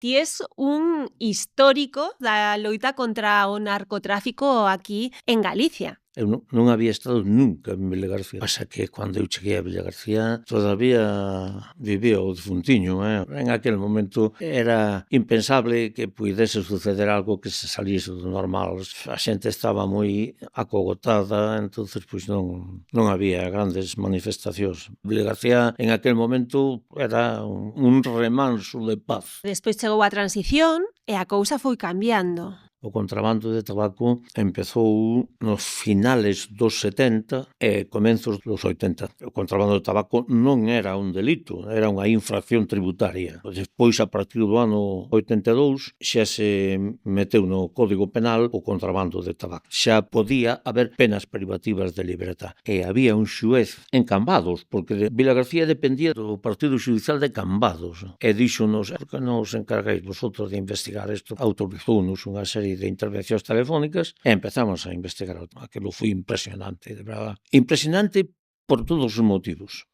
Ti es un histórico da loita contra o narcotráfico aquí en Galicia. Eu non había estado nunca en Vilagarcía. Pasa que cando eu cheguei a Vilagarcía todavía vivía o defuntiño, En aquel momento era impensable que puidese suceder algo que se saliese do normal. A xente estaba moi acogotada, entonces pois non había grandes manifestacións. Vilagarcía en aquel momento era un remanso de paz. Despois chegou a transición e a cousa foi cambiando. O contrabando de tabaco empezou nos finales dos 70 e comenzos dos 80. O contrabando de tabaco non era un delito, era unha infracción tributaria. Despois, a partir do ano 82, xa se meteu no Código Penal o contrabando de tabaco. Xa podía haber penas privativas de liberdade. E había un xuez en Cambados, porque Vilagarcía dependía do Partido Judicial de Cambados. E díxonos, por que non os encargueis vosotros de investigar isto? Autorizounos unha serie de intervencións telefónicas e empezamos a investigar. Aquilo foi impresionante, de verdad. Impresionante por todos os motivos.